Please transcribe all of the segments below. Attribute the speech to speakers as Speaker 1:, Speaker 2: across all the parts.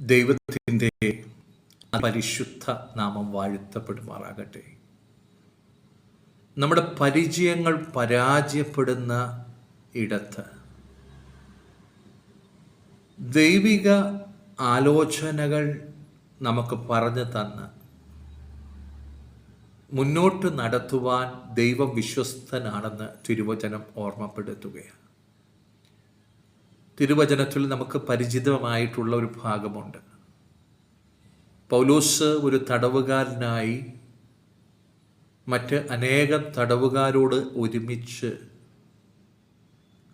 Speaker 1: ദൈവത്തിൻ്റെ പരിശുദ്ധ നാമം വാഴ്ത്തപ്പെടുമാറാകട്ടെ. നമ്മുടെ പരിചയങ്ങൾ പരാജയപ്പെടുന്ന ഇടത്ത് ദൈവിക ആലോചനകൾ നമുക്ക് പറഞ്ഞു തന്ന് മുന്നോട്ട് നടത്തുവാൻ ദൈവം വിശ്വസ്തനാണെന്ന് തിരുവചനം ഓർമ്മപ്പെടുത്തുകയാണ്. തിരുവചനത്തിൽ നമുക്ക് പരിചിതമായിട്ടുള്ള ഒരു ഭാഗമുണ്ട്. പൗലോസ് ഒരു തടവുകാരനായി മറ്റ് അനേകം തടവുകാരോട് ഒരുമിച്ച്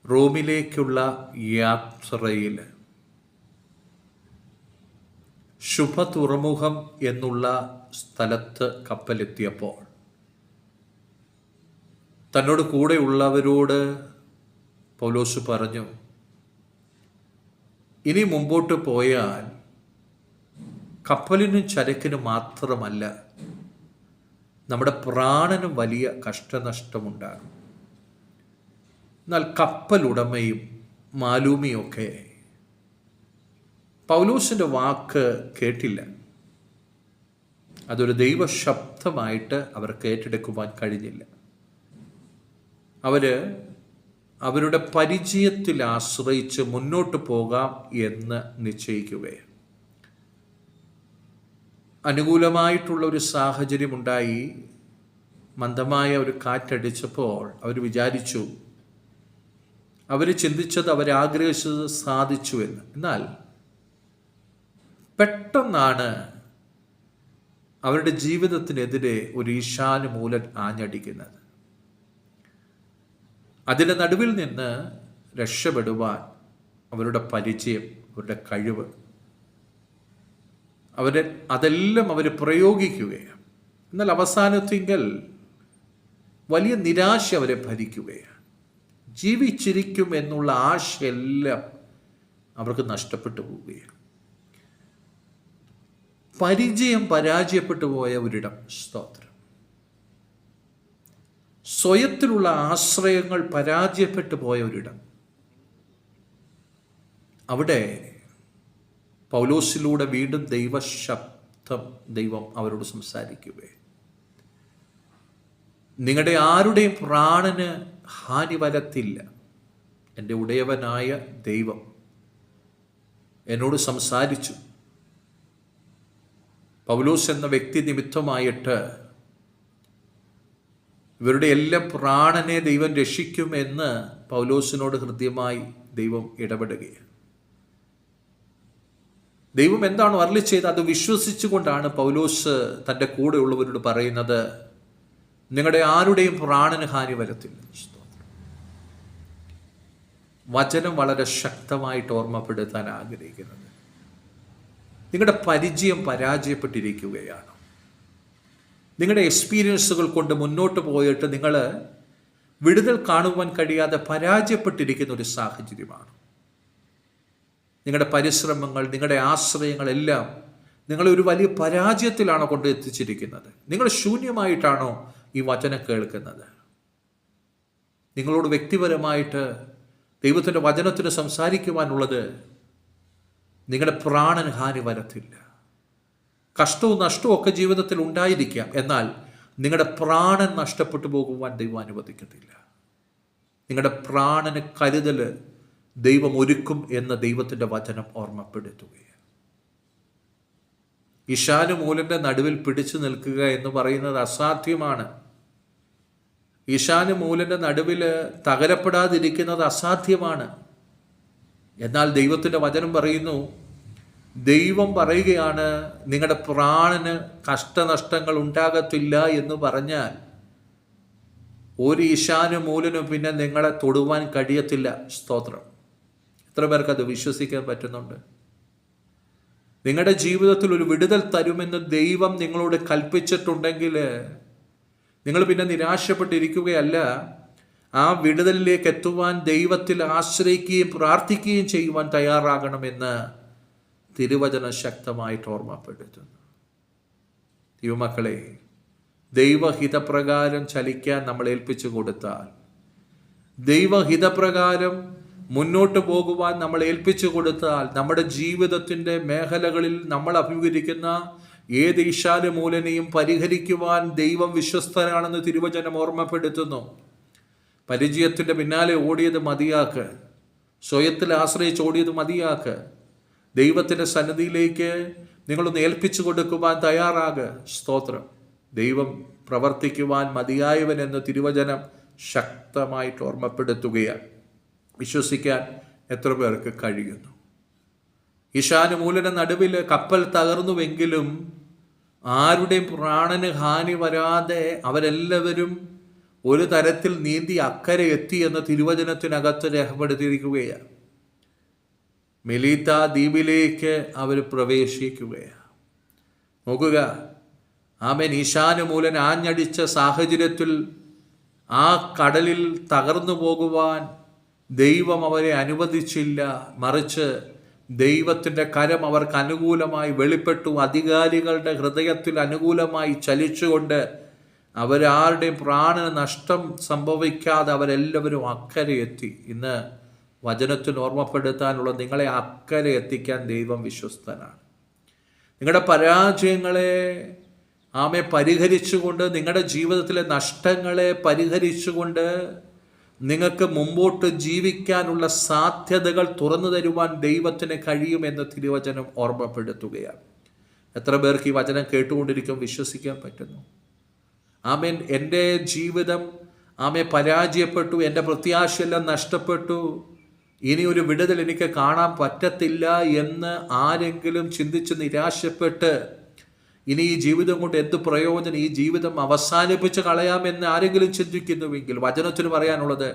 Speaker 1: റോമിലേക്കുള്ള യാത്രയിൽ ശുഭ തുറമുഖം എന്നുള്ള സ്ഥലത്ത് കപ്പലെത്തിയപ്പോൾ തന്നോട് കൂടെയുള്ളവരോട് പൗലോസ് പറഞ്ഞു, ഇനി മുമ്പോട്ട് പോയാൽ കപ്പലിനും ചരക്കിനും മാത്രമല്ല, നമ്മുടെ പ്രാണനും വലിയ കഷ്ടനഷ്ടമുണ്ടാകും. എന്നാൽ കപ്പലുടമയും മാലൂമിയൊക്കെ പൗലോസിൻ്റെ വാക്ക് കേട്ടില്ല. അതൊരു ദൈവശബ്ദമായിട്ട് അവർക്ക് ഏറ്റെടുക്കുവാൻ കഴിഞ്ഞില്ല. അവരുടെ പരിചയത്തിൽ ആശ്രയിച്ച് മുന്നോട്ട് പോകാം എന്ന് നിശ്ചയിക്കുകയാണ്. അനുകൂലമായിട്ടുള്ള ഒരു സാഹചര്യം ഉണ്ടായി. മന്ദമായ ഒരു കാറ്റടിച്ചപ്പോൾ അവർ വിചാരിച്ചു, അവർ ചിന്തിച്ചത്, അവരാഗ്രഹിച്ചത് സാധിച്ചു എന്ന്. എന്നാൽ പെട്ടെന്നാണ് അവരുടെ ജീവിതത്തിനെതിരെ ഒരു ഈശാനുമൂലൻ ആഞ്ഞടിക്കുന്നത്. അതിൻ്റെ നടുവിൽ നിന്ന് രക്ഷപ്പെടുവാൻ അവരുടെ പരിചയം, അവരുടെ കഴിവ്, അതെല്ലാം അവർ പ്രയോഗിക്കുകയാണ്. എന്നാൽ അവസാനത്തെങ്കിൽ വലിയ നിരാശ അവരെ ഭരിക്കുകയാണ്. ജീവിച്ചിരിക്കും എന്നുള്ള ആശയെല്ലാം അവർക്ക് നഷ്ടപ്പെട്ടു പോവുകയാണ്. പരിചയം പരാജയപ്പെട്ടു പോയ ഒരിടം. സ്തോത്രം. സ്വയത്തിലുള്ള ആശ്രയങ്ങൾ പരാജയപ്പെട്ടു പോയ ഒരിടം. അവിടെ പൗലോസിലൂടെ വീണ്ടും ദൈവം അവരോട് സംസാരിക്കുകയാണ്. നിങ്ങളുടെ ആരുടെയും പ്രാണന് ഹാനി വരത്തില്ല. എൻ്റെ ഉടയവനായ ദൈവം എന്നോട് സംസാരിച്ചു. പൗലോസ് എന്ന വ്യക്തി നിമിത്തമായിട്ട് ഇവരുടെ എല്ലാം പ്രാണനെ ദൈവം രക്ഷിക്കുമെന്ന് പൗലോസിനോട് ഹൃദ്യമായി ദൈവം ഇടപെടുകയാണ്. ദൈവം എന്താണോ അരുളി ചെയ്ത് അത് വിശ്വസിച്ചുകൊണ്ടാണ് പൗലോസ് തൻ്റെ കൂടെയുള്ളവരോട് പറയുന്നത്, നിങ്ങളുടെ ആരുടെയും പ്രാണന് ഹാനി വരത്തില്ല. വചനം വളരെ ശക്തമായിട്ട് ഓർമ്മപ്പെടുത്താൻ ആഗ്രഹിക്കുന്നത്, നിങ്ങളുടെ പരിചയം പരാജയപ്പെട്ടിരിക്കുകയാണ്. നിങ്ങളുടെ എക്സ്പീരിയൻസുകൾ കൊണ്ട് മുന്നോട്ട് പോയിട്ട് നിങ്ങൾ വിടുതൽ കാണുവാൻ കഴിയാതെ പരാജയപ്പെട്ടിരിക്കുന്ന ഒരു സാഹചര്യമാണ്. നിങ്ങളുടെ പരിശ്രമങ്ങൾ, നിങ്ങളുടെ ആശ്രയങ്ങളെല്ലാം നിങ്ങളെ ഒരു വലിയ പരാജയത്തിലാണോ കൊണ്ട് എത്തിച്ചിരിക്കുന്നത്? നിങ്ങൾ ശൂന്യമായിട്ടാണോ ഈ വചനം കേൾക്കുന്നത്? നിങ്ങളോട് വ്യക്തിപരമായിട്ട് ദൈവത്തിൻ്റെ വചനത്തിന് സംസാരിക്കുവാനുള്ളത്, നിങ്ങളുടെ പ്രാണന് ഹാനി വരത്തില്ല. കഷ്ടവും നഷ്ടവും ഒക്കെ ജീവിതത്തിൽ ഉണ്ടായിരിക്കാം, എന്നാൽ നിങ്ങളുടെ പ്രാണൻ നഷ്ടപ്പെട്ടു പോകുവാൻ ദൈവം അനുവദിക്കത്തില്ല. നിങ്ങളുടെ പ്രാണന് കരുതൽ ദൈവം ഒരുക്കും എന്ന് ദൈവത്തിൻ്റെ വചനം ഓർമ്മപ്പെടുത്തുകയാണ്. ഈശാനുമൂലൻ്റെ നടുവിൽ പിടിച്ചു നിൽക്കുക എന്ന് പറയുന്നത് അസാധ്യമാണ്. ഈശാനുമൂലൻ്റെ നടുവിൽ തകരപ്പെടാതിരിക്കുന്നത് അസാധ്യമാണ്. എന്നാൽ ദൈവത്തിൻ്റെ വചനം പറയുന്നു, ദൈവം പറയുകയാണ്, നിങ്ങളുടെ പ്രാണന് കഷ്ടനഷ്ടങ്ങൾ ഉണ്ടാകത്തില്ല എന്ന് പറഞ്ഞാൽ ഒരു ഈശാനുമൂലനും പിന്നെ നിങ്ങളെ തൊടുവാൻ കഴിയത്തില്ല. സ്തോത്രം. എത്ര പേർക്ക് അത് വിശ്വസിക്കാൻ പറ്റുന്നുണ്ട്? നിങ്ങളുടെ ജീവിതത്തിൽ ഒരു വിടുതൽ തരുമെന്ന് ദൈവം നിങ്ങളോട് കൽപ്പിച്ചിട്ടുണ്ടെങ്കിൽ നിങ്ങൾ പിന്നെ നിരാശപ്പെട്ടിരിക്കുകയല്ല. ആ വിടുതലിലേക്ക് എത്തുവാൻ ദൈവത്തിൽ ആശ്രയിക്കുകയും പ്രാർത്ഥിക്കുകയും ചെയ്യുവാൻ തയ്യാറാകണമെന്ന് തിരുവചനം ശക്തമായിട്ട് ഓർമ്മപ്പെടുത്തുന്നു. ദൈവമക്കളെ, ദൈവഹിതപ്രകാരം ചലിക്കാൻ നമ്മൾ ഏൽപ്പിച്ചു കൊടുത്താൽ, ദൈവഹിതപ്രകാരം മുന്നോട്ട് പോകുവാൻ നമ്മൾ ഏൽപ്പിച്ചു കൊടുത്താൽ നമ്മുടെ ജീവിതത്തിൻ്റെ മേഖലകളിൽ നമ്മൾ അഭിമുഖീകരിക്കുന്ന ഏത് ഈശാനമൂലനെയും പരിഹരിക്കുവാൻ ദൈവം വിശ്വസ്തനാണെന്ന് തിരുവചനം ഓർമ്മപ്പെടുത്തുന്നു. പരിചയത്തിൻ്റെ പിന്നാലെ ഓടിയത് മതിയാക്ക്, സ്വയത്തിൽ ആശ്രയിച്ച് ഓടിയത് മതിയാക്ക്. ദൈവത്തിൻ്റെ സന്നിധിയിലേക്ക് നിങ്ങളൊന്ന് ഏൽപ്പിച്ചു കൊടുക്കുവാൻ തയ്യാറാകുക. സ്തോത്രം. ദൈവം പ്രവർത്തിക്കുവാൻ മതിയായവൻ എന്ന് തിരുവചനം ശക്തമായിട്ട് ഓർമ്മപ്പെടുത്തുകയാണ്. വിശ്വസിക്കാൻ എത്ര പേർക്ക് കഴിയുന്നു? ഈശാനമൂലന നടുവിൽ കപ്പൽ തകർന്നുവെങ്കിലും ആരുടെയും പ്രാണന് ഹാനി വരാതെ അവരെല്ലാവരും ഒരു തരത്തിൽ നീന്തി അക്കരെ എത്തി എന്ന് തിരുവചനത്തിനകത്ത് രേഖപ്പെടുത്തിയിരിക്കുകയാണ്. മെലീത്ത ദ്വീപിലേക്ക് അവർ പ്രവേശിക്കുകയാണ്. നോക്കുക, ആമേൻ. ഈശാനമൂലൻ ആഞ്ഞടിച്ച സാഹചര്യത്തിൽ ആ കടലിൽ തകർന്നു പോകുവാൻ ദൈവം അവരെ അനുവദിച്ചില്ല. മറിച്ച് ദൈവത്തിൻ്റെ കരം അവർക്ക് അനുകൂലമായി വെളിപ്പെട്ടു. അധികാരികളുടെ ഹൃദയത്തിൽ അനുകൂലമായി ചലിച്ചുകൊണ്ട് അവരാരുടെയും പ്രാണന് നഷ്ടം സംഭവിക്കാതെ അവരെല്ലാവരും അക്കരെ എത്തി. ഇന്ന് വചനത്തിന് ഓർമ്മപ്പെടുത്താനുള്ള നിങ്ങളെ അക്കരെ എത്തിക്കാൻ ദൈവം വിശ്വസ്തനാണ്. നിങ്ങളുടെ പരാജയങ്ങളെ പരിഹരിച്ചുകൊണ്ട്, നിങ്ങളുടെ ജീവിതത്തിലെ നഷ്ടങ്ങളെ പരിഹരിച്ചുകൊണ്ട് നിങ്ങൾക്ക് മുമ്പോട്ട് ജീവിക്കാനുള്ള സാധ്യതകൾ തുറന്നു തരുവാൻ ദൈവത്തിന് കഴിയുമെന്ന് തിരുവചനം ഓർമ്മപ്പെടുത്തുകയാണ്. എത്ര പേർക്ക് ഈ വചനം കേട്ടുകൊണ്ടിരിക്കും വിശ്വസിക്കാൻ പറ്റുന്നു? ആമേൻ. എൻ്റെ ജീവിതം പരാജയപ്പെട്ടു, എൻ്റെ പ്രത്യാശയെല്ലാം നഷ്ടപ്പെട്ടു, ഇനി ഒരു വിടുതൽ എനിക്ക് കാണാൻ പറ്റത്തില്ല എന്ന് ആരെങ്കിലും ചിന്തിച്ച് നിരാശപ്പെട്ട് ഇനി ഈ ജീവിതം കൊണ്ട് എന്ത് പ്രയോജനം, ഈ ജീവിതം അവസാനിപ്പിച്ച് കളയാമെന്ന് ആരെങ്കിലും ചിന്തിക്കുന്നുവെങ്കിൽ വചനത്തിന് പറയാനുള്ളത്,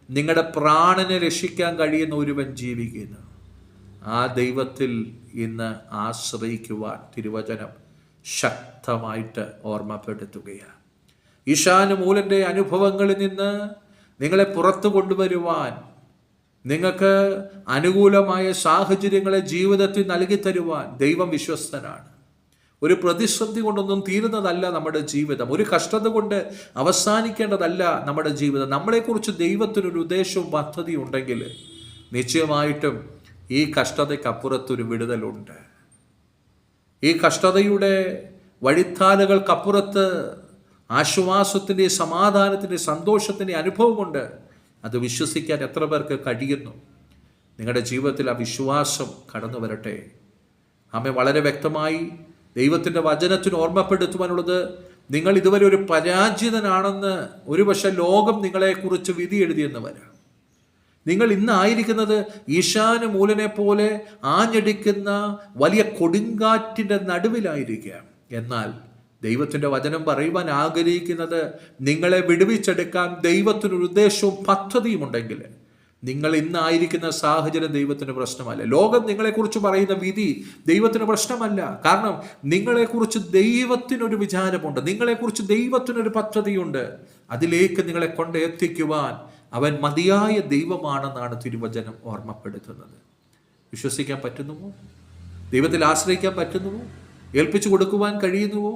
Speaker 1: നിങ്ങളുടെ പ്രാണനെ രക്ഷിക്കാൻ കഴിയുന്ന ഒരുവൻ ജീവിക്കുന്നു. ആ ദൈവത്തിൽ ഇന്ന് ആശ്രയിക്കുവാൻ തിരുവചനം ശക്തമായിട്ട് ഓർമ്മപ്പെടുത്തുകയാണ്. ഈശാനമൂലൻ്റെ അനുഭവങ്ങളിൽ നിന്ന് നിങ്ങളെ പുറത്തു കൊണ്ടുവരുവാൻ, നിങ്ങൾക്ക് അനുകൂലമായ സാഹചര്യങ്ങളെ ജീവിതത്തിൽ നൽകി തരുവാൻ ദൈവം വിശ്വസ്തനാണ്. ഒരു പ്രതിസന്ധി കൊണ്ടൊന്നും തീരുന്നതല്ല നമ്മുടെ ജീവിതം. ഒരു കഷ്ടത കൊണ്ട് അവസാനിക്കേണ്ടതല്ല നമ്മുടെ ജീവിതം. നമ്മളെക്കുറിച്ച് ദൈവത്തിനൊരു ഉദ്ദേശവും പദ്ധതിയും ഉണ്ടെങ്കിൽ നിശ്ചയമായിട്ടും ഈ കഷ്ടതയ്ക്കപ്പുറത്തൊരു വിടുതലുണ്ട്. ഈ കഷ്ടതയുടെ വഴിത്താലുകൾക്കപ്പുറത്ത് ആശ്വാസത്തിൻ്റെ, സമാധാനത്തിൻ്റെ, സന്തോഷത്തിൻ്റെ അനുഭവമുണ്ട്. അത് വിശ്വസിക്കാൻ എത്ര പേർക്ക് കഴിയുന്നു? നിങ്ങളുടെ ജീവിതത്തിൽ ആ വിശ്വാസം കടന്നു വരട്ടെ. വളരെ വ്യക്തമായി ദൈവത്തിൻ്റെ വചനത്തിന് ഓർമ്മപ്പെടുത്തുവാനുള്ളത്, നിങ്ങൾ ഇതുവരെ ഒരു പരാജിതനാണെന്ന് ഒരുപക്ഷെ ലോകം നിങ്ങളെക്കുറിച്ച് വിധി എഴുതിയെന്ന് വരാം. നിങ്ങൾ ഇന്നായിരിക്കുന്നത് ഈശാനമൂലനെ പോലെ ആഞ്ഞടിക്കുന്ന വലിയ കൊടുങ്കാറ്റിൻ്റെ നടുവിലായിരിക്കാം. എന്നാൽ ദൈവത്തിൻ്റെ വചനം പറയുവാൻ ആഗ്രഹിക്കുന്നത്, നിങ്ങളെ വിടുവിച്ചെടുക്കാൻ ദൈവത്തിനൊരു ഉദ്ദേശവും പദ്ധതിയും ഉണ്ടെങ്കിൽ നിങ്ങൾ ഇന്നായിരിക്കുന്ന സാഹചര്യം ദൈവത്തിന് പ്രശ്നമല്ല. ലോകം നിങ്ങളെക്കുറിച്ച് പറയുന്ന വിധി ദൈവത്തിന് പ്രശ്നമല്ല. കാരണം നിങ്ങളെക്കുറിച്ച് ദൈവത്തിനൊരു വിചാരമുണ്ട്, നിങ്ങളെക്കുറിച്ച് ദൈവത്തിനൊരു പദ്ധതിയുണ്ട്. അതിലേക്ക് നിങ്ങളെ കൊണ്ട് എത്തിക്കുവാൻ അവൻ മതിയായ ദൈവമാണെന്നാണ് തിരുവചനം ഓർമ്മപ്പെടുത്തുന്നത്. വിശ്വസിക്കാൻ പറ്റുന്നുവോ? ദൈവത്തിൽ ആശ്രയിക്കാൻ പറ്റുന്നുവോ? ഏൽപ്പിച്ചു കൊടുക്കുവാൻ കഴിയുന്നുവോ?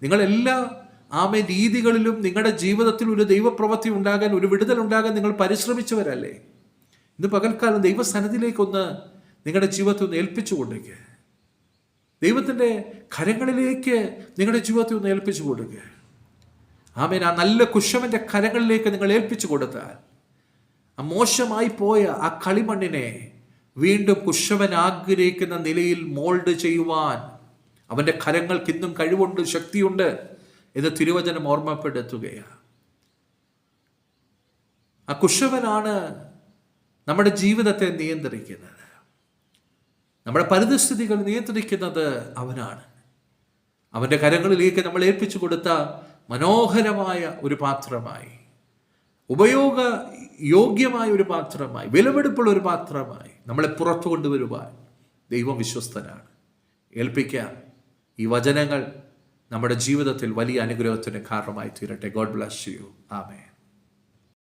Speaker 1: നിങ്ങളെല്ലാ രീതികളിലും നിങ്ങളുടെ ജീവിതത്തിൽ ഒരു ദൈവപ്രവൃത്തി ഉണ്ടാകാൻ, ഒരു വിടുതൽ ഉണ്ടാകാൻ നിങ്ങൾ പരിശ്രമിച്ചവരല്ലേ? ഇന്ന് പകൽക്കാലം ദൈവസന്നിധിയിലേക്കൊന്ന് നിങ്ങളുടെ ജീവിതത്തെ ഒന്ന് ഏൽപ്പിച്ചു കൊടുക്കുക. ദൈവത്തിൻ്റെ കരങ്ങളിലേക്ക് നിങ്ങളുടെ ജീവിതത്തെ ഒന്ന് ഏൽപ്പിച്ചു കൊടുക്കുക. ആ നല്ല കുശവൻ്റെ കരങ്ങളിലേക്ക് നിങ്ങൾ ഏൽപ്പിച്ചു കൊടുത്താൽ ആ മോശമായി പോയ ആ കളിമണ്ണിനെ വീണ്ടും കുശവൻ ആഗ്രഹിക്കുന്ന നിലയിൽ മോൾഡ് ചെയ്യുവാൻ അവൻ്റെ കരങ്ങൾക്ക് ഇന്നും കഴിവുണ്ട്, ശക്തിയുണ്ട് എന്ന് തിരുവചനം ഓർമ്മപ്പെടുത്തുകയാണ്. ആ കുശവനാണ് നമ്മുടെ ജീവിതത്തെ നിയന്ത്രിക്കുന്നത്, നമ്മുടെ പരിതസ്ഥിതികൾ നിയന്ത്രിക്കുന്നത് അവനാണ്. അവൻ്റെ കരങ്ങളിലേക്ക് നമ്മൾ ഏൽപ്പിച്ചു കൊടുത്ത മനോഹരമായ ഒരു പാത്രമായി, ഉപയോഗയോഗ്യമായ ഒരു പാത്രമായി, വിലപിടിപ്പുള്ള ഒരു പാത്രമായി നമ്മളെ പുറത്തു കൊണ്ടുവരുവാൻ ദൈവം വിശ്വസ്തനാണ്. ഏൽപ്പിക്കാം. ഈ വചനങ്ങൾ നമ്മുടെ ജീവിതത്തിൽ വലിയ അനുഗ്രഹത്തിന് കാരണമായി തീരട്ടെ. God bless you. ആമേൻ.